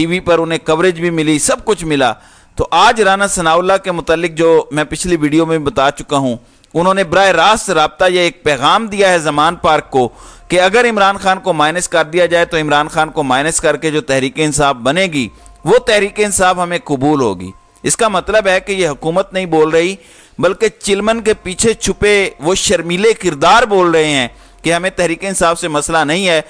T V پر انہیں coverage بھی ملی, سب کچھ ملا. تو آج رانا ثناءاللہ کے متعلق جو میں پچھلی ویڈیو میں بتا چکا ہوں, انہوں نے براہ راست رابطہ یہ ایک پیغام دیا ہے زمان پارک کو کہ اگر عمران خان کو مائنس کر دیا جائے تو عمران خان کو مائنس کر کے جو تحریک انصاف بنے گی وہ تحریک انصاف ہمیں قبول ہوگی. اس کا مطلب ہے کہ یہ حکومت نہیں بول رہی بلکہ چلمن کے پیچھے چھپے وہ شرمیلے کردار بول رہے ہیں کہ ہمیں تحریک انصاف سے مسئلہ نہیں ہے.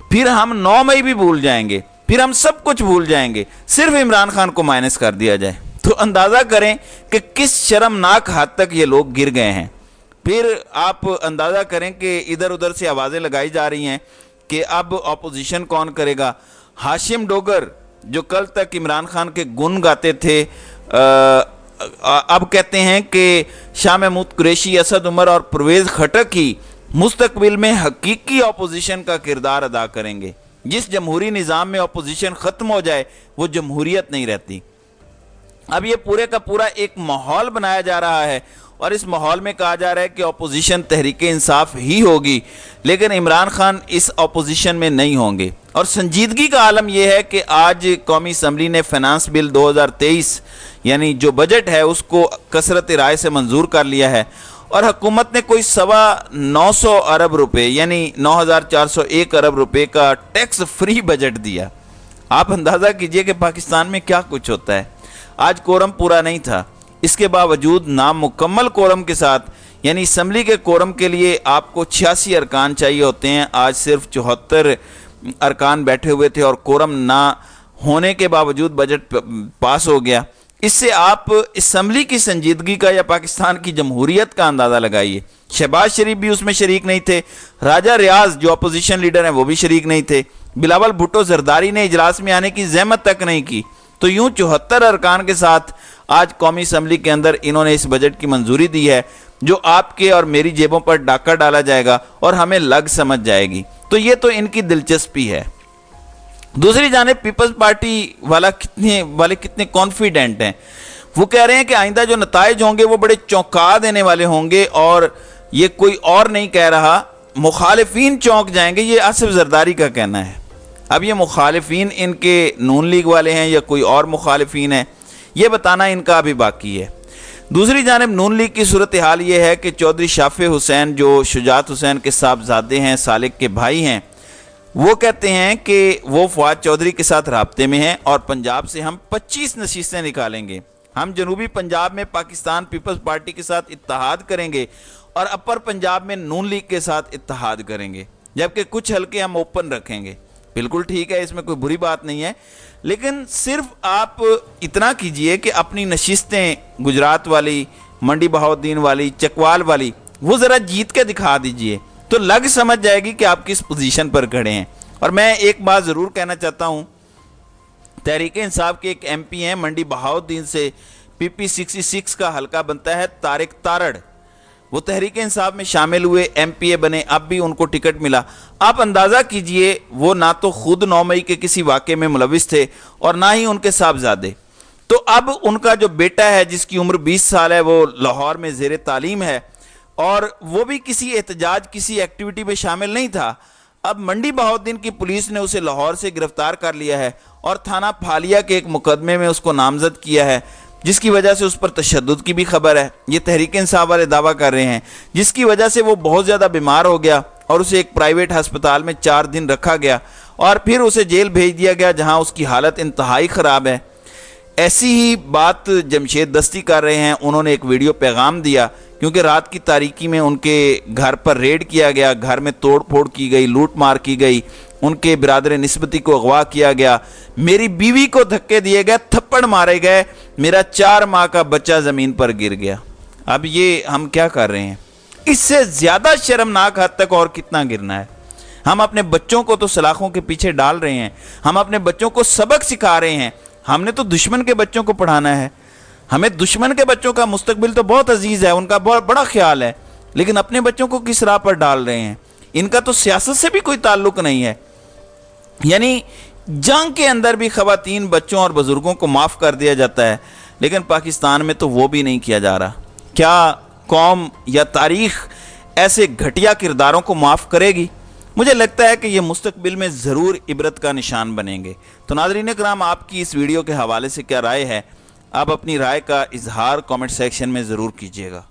پھر ہم 9 مئی بھی بھول جائیں گے, پھر ہم سب کچھ بھول جائیں گے, صرف عمران خان کو مائنس کر دیا جائے. تو اندازہ کریں کہ کس شرمناک حد تک یہ لوگ گر گئے ہیں. پھر آپ اندازہ کریں کہ ادھر ادھر سے آوازیں لگائی جا رہی ہیں کہ اب اپوزیشن کون کرے گا. ہاشم ڈوگر جو کل تک عمران خان کے گن گاتے تھے, اب کہتے ہیں کہ شاہ محمود قریشی, اسد عمر اور پرویز خٹک ہی مستقبل میں حقیقی اپوزیشن کا کردار ادا کریں گے. جس جمہوری نظام میں اپوزیشن ختم ہو جائے وہ جمہوریت نہیں رہتی. اب یہ پورے کا پورا ایک ماحول بنایا جا رہا ہے اور اس ماحول میں کہا جا رہا ہے کہ اپوزیشن تحریک انصاف ہی ہوگی, لیکن عمران خان اس اپوزیشن میں نہیں ہوں گے. اور سنجیدگی کا عالم یہ ہے کہ آج قومی اسمبلی نے فائنانس بل 2023 یعنی جو بجٹ ہے اس کو کثرت رائے سے منظور کر لیا ہے اور حکومت نے کوئی 925 ارب روپے یعنی 9401 ارب روپے کا ٹیکس فری بجٹ دیا. آپ اندازہ کیجئے کہ پاکستان میں کیا کچھ ہوتا ہے. آج کورم پورا نہیں تھا, اس کے باوجود نامکمل کورم کے ساتھ یعنی اسمبلی کے کورم کے لیے آپ کو 86 ارکان چاہیے ہوتے ہیں, آج صرف 74 ارکان بیٹھے ہوئے تھے اور کورم نہ ہونے کے باوجود بجٹ پاس ہو گیا. اس سے آپ اسمبلی کی سنجیدگی کا یا پاکستان کی جمہوریت کا اندازہ لگائیے. شہباز شریف بھی اس میں شریک نہیں تھے, راجہ ریاض جو اپوزیشن لیڈر ہیں وہ بھی شریک نہیں تھے, بلاول بھٹو زرداری نے اجلاس میں آنے کی زحمت تک نہیں کی. تو یوں 74 ارکان کے ساتھ آج قومی اسمبلی کے اندر انہوں نے اس بجٹ کی منظوری دی ہے جو آپ کے اور میری جیبوں پر ڈاکہ ڈالا جائے گا اور ہمیں لگ سمجھ جائے گی. تو یہ تو ان کی دلچسپی ہے. دوسری جانب پیپلز پارٹی والے کتنے کانفیڈنٹ ہیں. وہ کہہ رہے ہیں کہ آئندہ جو نتائج ہوں گے وہ بڑے چونکا دینے والے ہوں گے اور یہ کوئی اور نہیں کہہ رہا, مخالفین چونک جائیں گے. یہ آصف زرداری کا کہنا ہے. اب یہ مخالفین ان کے نون لیگ والے ہیں یا کوئی اور مخالفین ہیں, یہ بتانا ان کا ابھی باقی ہے. دوسری جانب نون لیگ کی صورتحال یہ ہے کہ چودھری شافع حسین جو شجاعت حسین کے صاحبزادے ہیں, سالک کے بھائی ہیں, وہ کہتے ہیں کہ وہ فواد چودھری کے ساتھ رابطے میں ہیں اور پنجاب سے ہم 25 نشستیں نکالیں گے. ہم جنوبی پنجاب میں پاکستان پیپلز پارٹی کے ساتھ اتحاد کریں گے اور اپر پنجاب میں نون لیگ کے ساتھ اتحاد کریں گے, جبکہ کچھ حلقے ہم اوپن رکھیں گے. بالکل ٹھیک ہے, اس میں کوئی بری بات نہیں ہے, لیکن صرف آپ اتنا کیجئے کہ اپنی نشستیں گجرات والی, منڈی بہاؤالدین والی, چکوال والی وہ ذرا جیت کے دکھا دیجئے تو لگ سمجھ جائے گی کہ آپ کس پوزیشن پر کھڑے ہیں. اور میں ایک بات ضرور کہنا چاہتا ہوں, تحریک انصاف کے ایک ایم پی ہیں منڈی بہاؤالدین سے, پی پی 66 کا حلقہ بنتا ہے طارق تارڑ, وہ تحریک انصاف میں شامل ہوئے, ایم پی اے بنے, اب بھی ان کو ٹکٹ ملا. آپ اندازہ کیجئے وہ نہ تو خود 9 مئی کے کسی واقعے میں ملوث تھے اور نہ ہی ان کے صاحبزادے. تو اب ان کا جو بیٹا ہے جس کی عمر 20 سال ہے وہ لاہور میں زیر تعلیم ہے اور وہ بھی کسی احتجاج کسی ایکٹیویٹی میں شامل نہیں تھا. اب منڈی بہاؤالدین کی پولیس نے اسے لاہور سے گرفتار کر لیا ہے اور تھانہ پھالیا کے ایک مقدمے میں اس کو نامزد کیا ہے, جس کی وجہ سے اس پر تشدد کی بھی خبر ہے. یہ تحریک انصاف والے دعویٰ کر رہے ہیں, جس کی وجہ سے وہ بہت زیادہ بیمار ہو گیا اور اسے ایک پرائیویٹ ہسپتال میں 4 دن رکھا گیا اور پھر اسے جیل بھیج دیا گیا جہاں اس کی حالت انتہائی خراب ہے. ایسی ہی بات جمشید دستی کر رہے ہیں. انہوں نے ایک ویڈیو پیغام دیا کیونکہ رات کی تاریکی میں ان کے گھر پر ریڈ کیا گیا, گھر میں توڑ پھوڑ کی گئی, لوٹ مار کی گئی, ان کے برادر نسبتی کو اغوا کیا گیا, میری بیوی کو دھکے دیے گئے, تھپڑ مارے گئے, میرا 4 ماہ کا بچہ زمین پر گر گیا. اب یہ ہم کیا کر رہے ہیں؟ اس سے زیادہ شرمناک حد تک اور کتنا گرنا ہے. ہم اپنے بچوں کو تو سلاخوں کے پیچھے ڈال رہے ہیں, ہم اپنے بچوں کو سبق سکھا رہے ہیں. ہم نے تو دشمن کے بچوں کو پڑھانا ہے, ہمیں دشمن کے بچوں کا مستقبل تو بہت عزیز ہے, ان کا بہت بڑا خیال ہے, لیکن اپنے بچوں کو کس راہ پر ڈال رہے ہیں؟ ان کا تو سیاست سے بھی کوئی تعلق نہیں ہے. یعنی جنگ کے اندر بھی خواتین, بچوں اور بزرگوں کو معاف کر دیا جاتا ہے, لیکن پاکستان میں تو وہ بھی نہیں کیا جا رہا. کیا قوم یا تاریخ ایسے گھٹیا کرداروں کو معاف کرے گی؟ مجھے لگتا ہے کہ یہ مستقبل میں ضرور عبرت کا نشان بنیں گے۔ تو ناظرین کرام، آپ کی اس ویڈیو کے حوالے سے کیا رائے ہے؟ آپ اپنی رائے کا اظہار کامنٹ سیکشن میں ضرور کیجیے گا۔